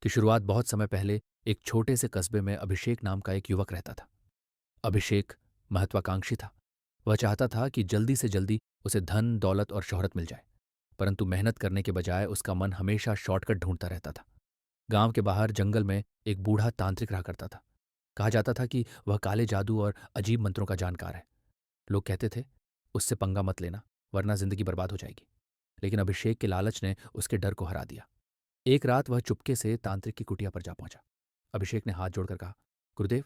कि शुरुआत बहुत समय पहले एक छोटे से कस्बे में अभिषेक नाम का एक युवक रहता था। अभिषेक महत्वाकांक्षी था। वह चाहता था कि जल्दी से जल्दी उसे धन, दौलत और शोहरत मिल जाए, परंतु मेहनत करने के बजाय उसका मन हमेशा शॉर्टकट ढूंढता रहता था। गांव के बाहर जंगल में एक बूढ़ा तांत्रिक रहा करता था। कहा जाता था कि वह काले जादू और अजीब मंत्रों का जानकार है। लोग कहते थे, उससे पंगा मत लेना, वरना जिंदगी बर्बाद हो जाएगी। लेकिन अभिषेक के लालच ने उसके डर को हरा दिया। एक रात वह चुपके से तांत्रिक की कुटिया पर जा पहुंचा। अभिषेक ने हाथ जोड़कर कहा, गुरुदेव,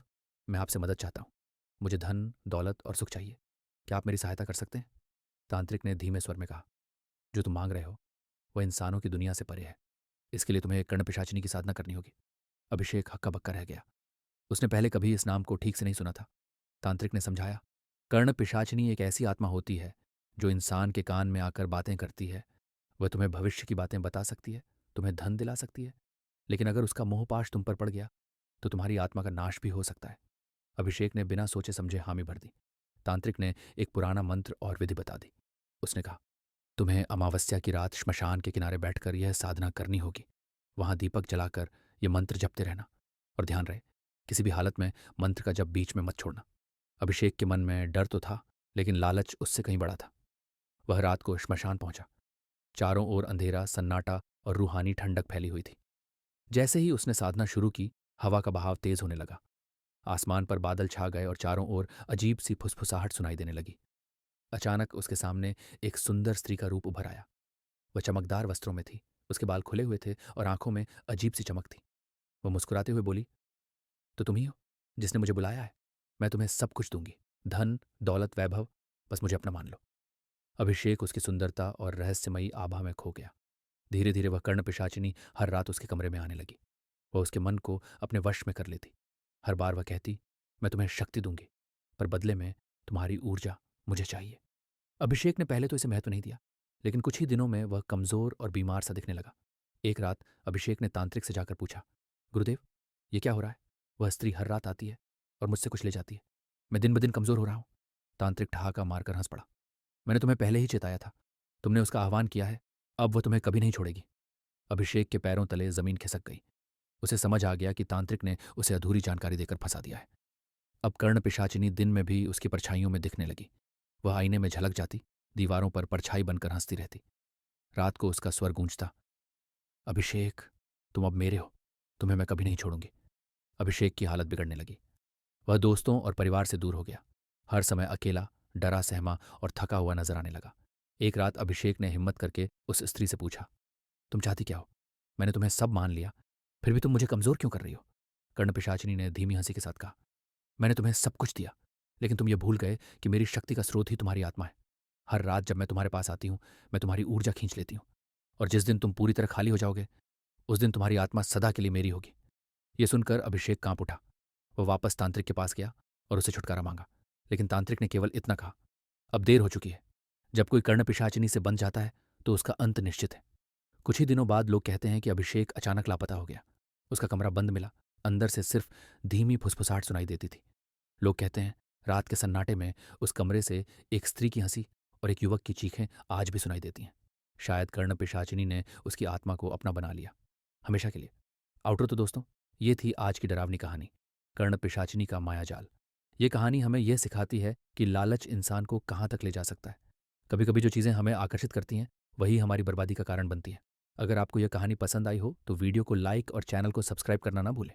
मैं आपसे मदद चाहता हूं। मुझे धन, दौलत और सुख चाहिए। क्या आप मेरी सहायता कर सकते हैं? तांत्रिक ने धीमे स्वर में कहा, जो तुम मांग रहे हो वह इंसानों की दुनिया से परे है। इसके लिए तुम्हें कर्ण पिशाचिनी की साधना करनी होगी। अभिषेक हक्का बक्का रह गया। उसने पहले कभी इस नाम को ठीक से नहीं सुना था। तांत्रिक ने समझाया, कर्ण पिशाचिनी एक ऐसी आत्मा होती है जो इंसान के कान में आकर बातें करती है। वह तुम्हें भविष्य की बातें बता सकती है, तुम्हें धन दिला सकती है, लेकिन अगर उसका मोहपाश तुम पर पड़ गया तो तुम्हारी आत्मा का नाश भी हो सकता है। अभिषेक ने बिना सोचे समझे हामी भर दी। तांत्रिक ने एक पुराना मंत्र और विधि बता दी। उसने कहा, तुम्हें अमावस्या की रात श्मशान के किनारे बैठकर यह साधना करनी होगी। वहां दीपक जलाकर यह मंत्र जपते रहना, और ध्यान रहे, किसी भी हालत में मंत्र का जप बीच में मत छोड़ना। अभिषेक के मन में डर तो था, लेकिन लालच उससे कहीं बड़ा था। वह रात को श्मशान पहुंचा। चारों ओर अंधेरा, सन्नाटा और रूहानी ठंडक फैली हुई थी। जैसे ही उसने साधना शुरू की, हवा का बहाव तेज होने लगा। आसमान पर बादल छा गए और चारों ओर अजीब सी फुसफुसाहट सुनाई देने लगी। अचानक उसके सामने एक सुंदर स्त्री का रूप उभर आया। वह चमकदार वस्त्रों में थी। उसके बाल खुले हुए थे और आंखों में अजीब सी चमक थी। वह मुस्कुराते हुए बोली, तो तुम ही हो जिसने मुझे बुलाया है। मैं तुम्हें सब कुछ दूंगी, धन, दौलत, वैभव, बस मुझे अपना मान लो। अभिषेक उसकी सुंदरता और रहस्यमयी आभा में खो गया। धीरे धीरे वह कर्ण पिशाचिनी हर रात उसके कमरे में आने लगी। वह उसके मन को अपने वश में कर लेती। हर बार वह कहती, मैं तुम्हें शक्ति दूंगी, पर बदले में तुम्हारी ऊर्जा मुझे चाहिए। अभिषेक ने पहले तो इसे महत्व नहीं दिया, लेकिन कुछ ही दिनों में वह कमजोर और बीमार सा दिखने लगा। एक रात अभिषेक ने तांत्रिक से जाकर पूछा, गुरुदेव, ये क्या हो रहा है? वह स्त्री हर रात आती है और मुझसे कुछ ले जाती है। मैं दिन ब दिन कमजोर हो रहा हूं। तांत्रिक ठहाका मारकर हंस पड़ा। मैंने तुम्हें पहले ही चेताया था। तुमने उसका आह्वान किया है, अब वह तुम्हें कभी नहीं छोड़ेगी। अभिषेक के पैरों तले जमीन खिसक गई। उसे समझ आ गया कि तांत्रिक ने उसे अधूरी जानकारी देकर फंसा दिया है। अब कर्ण पिशाचिनी दिन में भी उसकी परछाइयों में दिखने लगी। वह आईने में झलक जाती, दीवारों पर परछाई बनकर हंसती रहती। रात को उसका स्वर गूंजता, अभिषेक, तुम अब मेरे हो, तुम्हें मैं कभी नहीं छोड़ूंगी। अभिषेक की हालत बिगड़ने लगी। वह दोस्तों और परिवार से दूर हो गया। हर समय अकेला, डरा सहमा और थका हुआ नजर आने लगा। एक रात अभिषेक ने हिम्मत करके उस स्त्री से पूछा, तुम चाहती क्या हो? मैंने तुम्हें सब मान लिया, फिर भी तुम मुझे कमजोर क्यों कर रही हो? कर्ण पिशाचिनी ने धीमी हंसी के साथ कहा, मैंने तुम्हें सब कुछ दिया, लेकिन तुम ये भूल गए कि मेरी शक्ति का स्रोत ही तुम्हारी आत्मा है। हर रात जब मैं तुम्हारे पास आती हूँ, मैं तुम्हारी ऊर्जा खींच लेती हूँ, और जिस दिन तुम पूरी तरह खाली हो जाओगे, उस दिन तुम्हारी आत्मा सदा के लिए मेरी होगी। यह सुनकर अभिषेक कांप उठा। वह वापस तांत्रिक के पास गया और उसे छुटकारा मांगा, लेकिन तांत्रिक ने केवल इतना कहा, अब देर हो चुकी है। जब कोई कर्ण पिशाचिनी से बंध जाता है तो उसका अंत निश्चित है। कुछ ही दिनों बाद लोग कहते हैं कि अभिषेक अचानक लापता हो गया। उसका कमरा बंद मिला। अंदर से सिर्फ धीमी फुसफुसाहट सुनाई देती थी। लोग कहते हैं, रात के सन्नाटे में उस कमरे से एक स्त्री की हंसी और एक युवक की चीखें आज भी सुनाई देती हैं। शायद कर्ण पिशाचिनी ने उसकी आत्मा को अपना बना लिया, हमेशा के लिए। आउटर तो दोस्तों, ये थी आज की डरावनी कहानी, कर्ण पिशाचिनी का मायाजाल। ये कहानी हमें यह सिखाती है कि लालच इंसान को कहाँ तक ले जा सकता है। कभी कभी जो चीज़ें हमें आकर्षित करती हैं, वही हमारी बर्बादी का कारण बनती हैं। अगर आपको यह कहानी पसंद आई हो तो वीडियो को लाइक और चैनल को सब्सक्राइब करना ना भूलें।